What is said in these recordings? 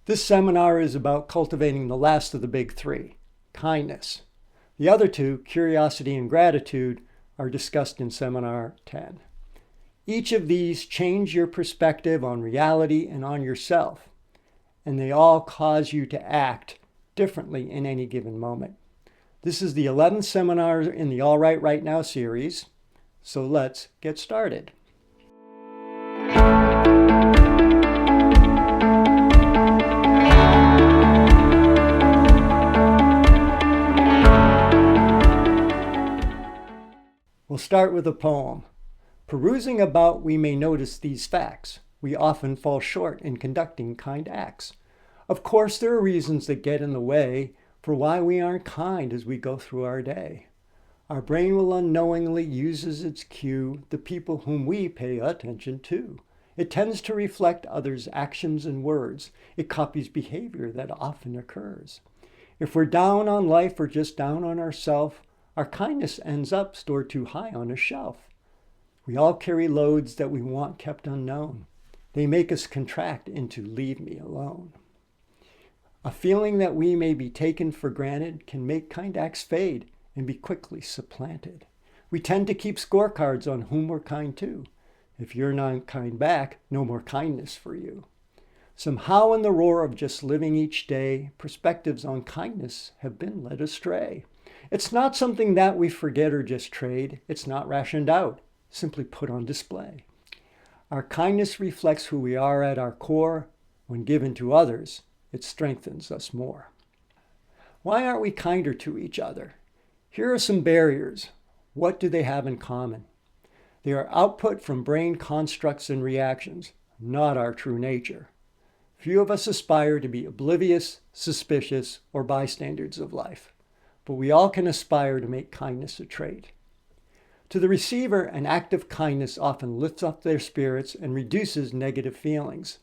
This seminar is about cultivating the last of the big three, kindness. The other two, curiosity and gratitude, are discussed in Seminar 10. Each of these change your perspective on reality and on yourself, and they all cause you to act differently in any given moment. This is the 11th seminar in the All Right Right Now series, so let's get started. We'll start with a poem. Perusing about, we may notice these facts. We often fall short in conducting kind acts. Of course, there are reasons that get in the way for why we aren't kind as we go through our day. Our brain will unknowingly use as its cue the people whom we pay attention to. It tends to reflect others' actions and words. It copies behavior that often occurs. If we're down on life or just down on ourselves, our kindness ends up stored too high on a shelf. We all carry loads that we want kept unknown. They make us contract into leave me alone. A feeling that we may be taken for granted can make kind acts fade and be quickly supplanted. We tend to keep scorecards on whom we're kind to. If you're not kind back, no more kindness for you. Somehow in the roar of just living each day, perspectives on kindness have been led astray. It's not something that we forget or just trade. It's not rationed out, simply put on display. Our kindness reflects who we are at our core. When given to others, it strengthens us more. Why aren't we kinder to each other? Here are some barriers. What do they have in common? They are output from brain constructs and reactions, not our true nature. Few of us aspire to be oblivious, suspicious, or bystanders of life. But we all can aspire to make kindness a trait. To the receiver, an act of kindness often lifts up their spirits and reduces negative feelings.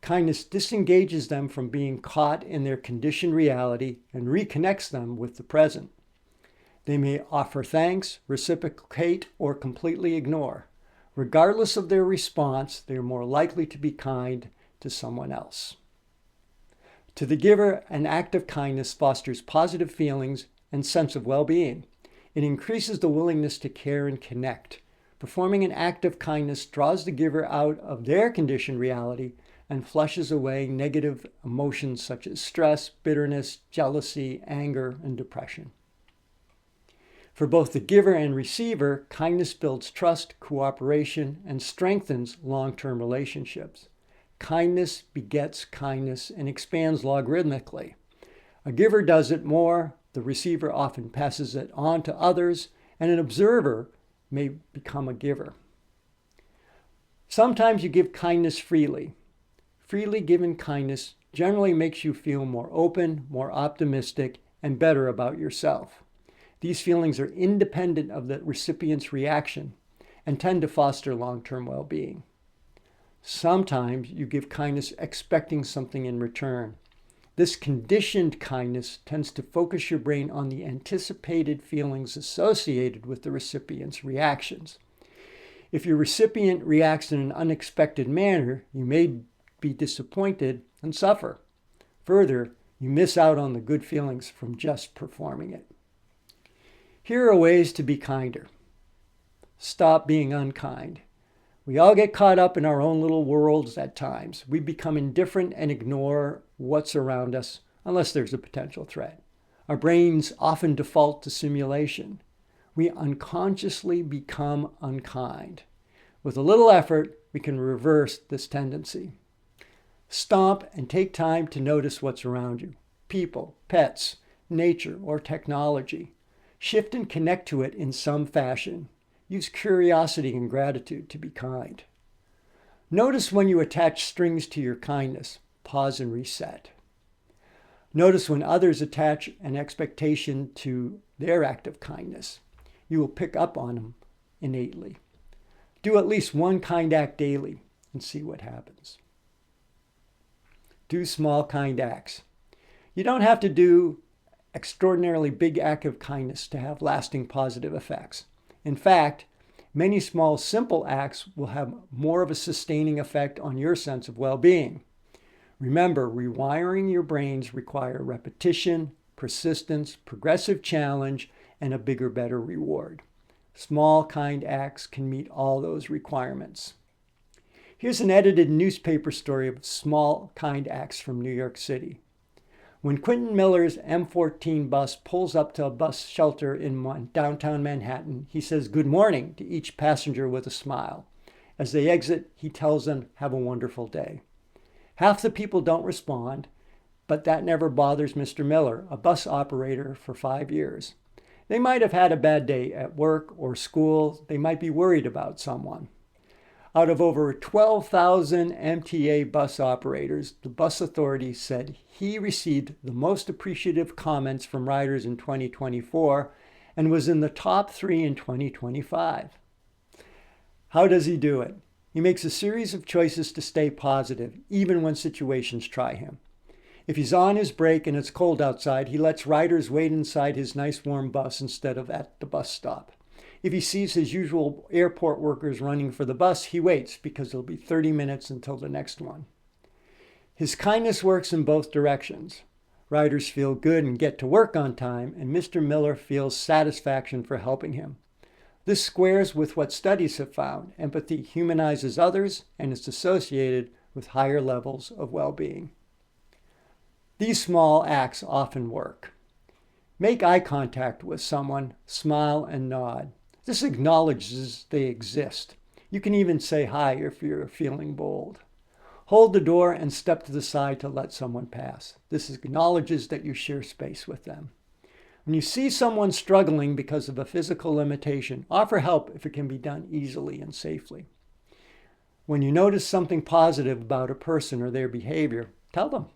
Kindness disengages them from being caught in their conditioned reality and reconnects them with the present. They may offer thanks, reciprocate, or completely ignore. Regardless of their response, they are more likely to be kind to someone else. To the giver, an act of kindness fosters positive feelings and sense of well-being. It increases the willingness to care and connect. Performing an act of kindness draws the giver out of their conditioned reality and flushes away negative emotions such as stress, bitterness, jealousy, anger, and depression. For both the giver and receiver, kindness builds trust, cooperation, and strengthens long-term relationships. Kindness begets kindness and expands logarithmically. A giver does it more, the receiver often passes it on to others, and an observer may become a giver. Sometimes you give kindness freely. Freely given kindness generally makes you feel more open, more optimistic, and better about yourself. These feelings are independent of the recipient's reaction and tend to foster long-term well-being. Sometimes you give kindness expecting something in return. This conditioned kindness tends to focus your brain on the anticipated feelings associated with the recipient's reactions. If your recipient reacts in an unexpected manner, you may be disappointed and suffer. Further, you miss out on the good feelings from just performing it. Here are ways to be kinder. Stop being unkind. We all get caught up in our own little worlds at times. We become indifferent and ignore what's around us unless there's a potential threat. Our brains often default to simulation. We unconsciously become unkind. With a little effort, we can reverse this tendency. Stop and take time to notice what's around you. People, pets, nature, or technology. Shift and connect to it in some fashion. Use curiosity and gratitude to be kind. Notice when you attach strings to your kindness. Pause and reset. Notice when others attach an expectation to their act of kindness. You will pick up on them innately. Do at least one kind act daily and see what happens. Do small kind acts. You don't have to do extraordinarily big act of kindness to have lasting positive effects. In fact, many small, simple acts will have more of a sustaining effect on your sense of well-being. Remember, rewiring your brains require repetition, persistence, progressive challenge, and a bigger, better reward. Small, kind acts can meet all those requirements. Here's an edited newspaper story of small, kind acts from New York City. When Quentin Miller's M14 bus pulls up to a bus shelter in downtown Manhattan, he says good morning to each passenger with a smile. As they exit, he tells them, have a wonderful day. Half the people don't respond, but that never bothers Mr. Miller, a bus operator for 5 years. They might have had a bad day at work or school. They might be worried about someone. Out of over 12,000 MTA bus operators, the bus authority said he received the most appreciative comments from riders in 2024 and was in the top 3 in 2025. How does he do it? He makes a series of choices to stay positive, even when situations try him. If he's on his break and it's cold outside, he lets riders wait inside his nice warm bus instead of at the bus stop. If he sees his usual airport workers running for the bus, he waits because it'll be 30 minutes until the next one. His kindness works in both directions. Riders feel good and get to work on time, and Mr. Miller feels satisfaction for helping him. This squares with what studies have found. Empathy humanizes others and is associated with higher levels of well-being. These small acts often work. Make eye contact with someone, smile and nod. This acknowledges they exist. You can even say hi if you're feeling bold. Hold the door and step to the side to let someone pass. This acknowledges that you share space with them. When you see someone struggling because of a physical limitation, offer help if it can be done easily and safely. When you notice something positive about a person or their behavior, tell them.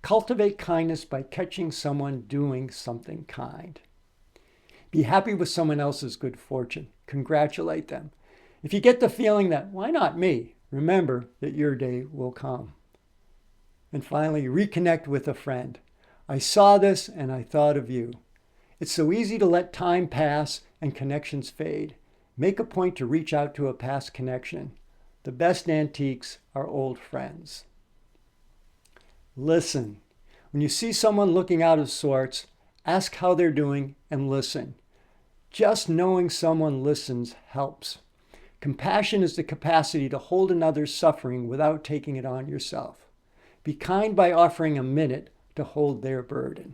Cultivate kindness by catching someone doing something kind. Be happy with someone else's good fortune. Congratulate them. If you get the feeling that, why not me? Remember that your day will come. And finally, reconnect with a friend. I saw this and I thought of you. It's so easy to let time pass and connections fade. Make a point to reach out to a past connection. The best antiques are old friends. Listen. When you see someone looking out of sorts, ask how they're doing and listen. Just knowing someone listens helps. Compassion is the capacity to hold another's suffering without taking it on yourself. Be kind by offering a minute to hold their burden.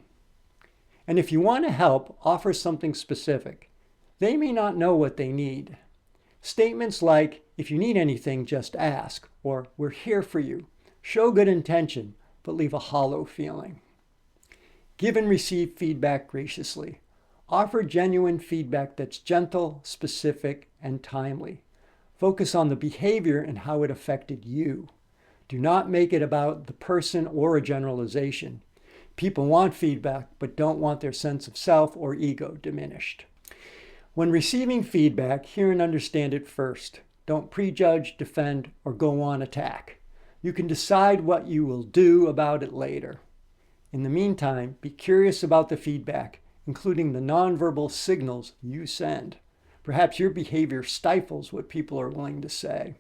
And if you want to help, offer something specific. They may not know what they need. Statements like, if you need anything, just ask, or we're here for you, show good intention, but leave a hollow feeling. Give and receive feedback graciously. Offer genuine feedback that's gentle, specific, and timely. Focus on the behavior and how it affected you. Do not make it about the person or a generalization. People want feedback, but don't want their sense of self or ego diminished. When receiving feedback, hear and understand it first. Don't prejudge, defend, or go on attack. You can decide what you will do about it later. In the meantime, be curious about the feedback, including the nonverbal signals you send. Perhaps your behavior stifles what people are willing to say.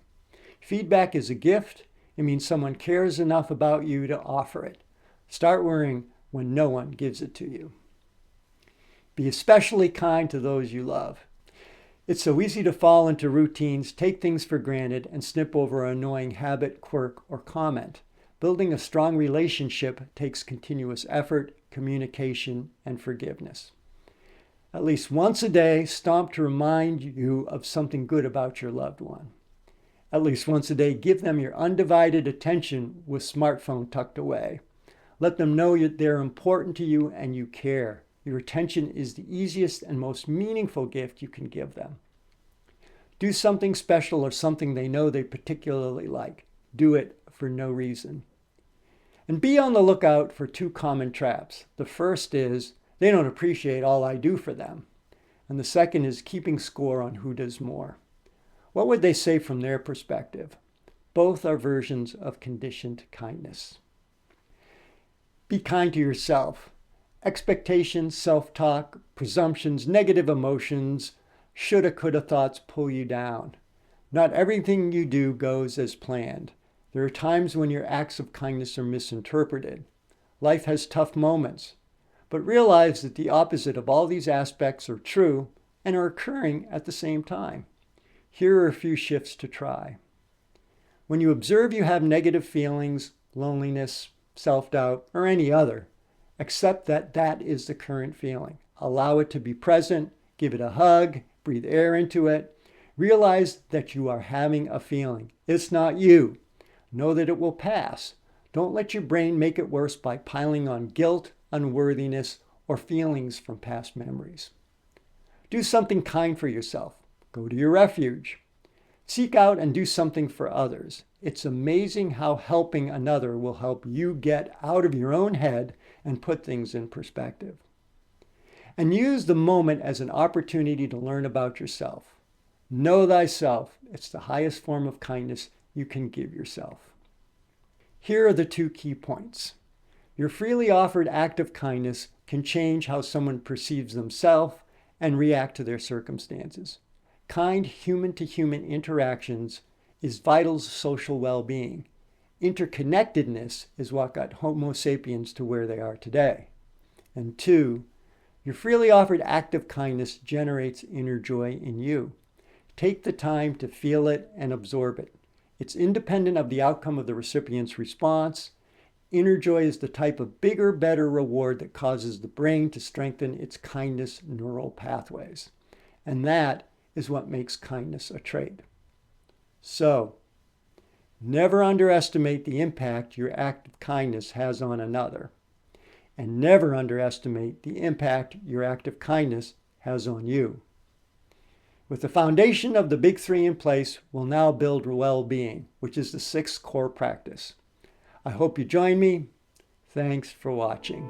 Feedback is a gift. It means someone cares enough about you to offer it. Start worrying when no one gives it to you. Be especially kind to those you love. It's so easy to fall into routines, take things for granted, and snip over an annoying habit, quirk, or comment. Building a strong relationship takes continuous effort, communication, and forgiveness. At least once a day, stomp to remind you of something good about your loved one. At least once a day, give them your undivided attention with smartphone tucked away. Let them know they're important to you and you care. Your attention is the easiest and most meaningful gift you can give them. Do something special or something they know they particularly like. Do it for no reason. And be on the lookout for 2 common traps. The first is, they don't appreciate all I do for them. And the second is keeping score on who does more. What would they say from their perspective? Both are versions of conditioned kindness. Be kind to yourself. Expectations, self-talk, presumptions, negative emotions, shoulda, coulda thoughts pull you down. Not everything you do goes as planned. There are times when your acts of kindness are misinterpreted. Life has tough moments, but realize that the opposite of all these aspects are true and are occurring at the same time. Here are a few shifts to try. When you observe you have negative feelings, loneliness, self-doubt, or any other, accept that that is the current feeling. Allow it to be present, give it a hug, breathe air into it. Realize that you are having a feeling. It's not you. Know that it will pass. Don't let your brain make it worse by piling on guilt, unworthiness, or feelings from past memories. Do something kind for yourself. Go to your refuge. Seek out and do something for others. It's amazing how helping another will help you get out of your own head and put things in perspective. And use the moment as an opportunity to learn about yourself. Know thyself. It's the highest form of kindness you can give yourself. Here are the 2 key points. Your freely offered act of kindness can change how someone perceives themselves and react to their circumstances. Kind human-to-human interactions is vital to social well-being. Interconnectedness is what got Homo sapiens to where they are today. And 2, your freely offered act of kindness generates inner joy in you. Take the time to feel it and absorb it. It's independent of the outcome of the recipient's response. Inner joy is the type of bigger, better reward that causes the brain to strengthen its kindness neural pathways. And that is what makes kindness a trait. So, never underestimate the impact your act of kindness has on another. And never underestimate the impact your act of kindness has on you. With the foundation of the big 3 in place, we'll now build well-being, which is the 6th core practice. I hope you join me. Thanks for watching.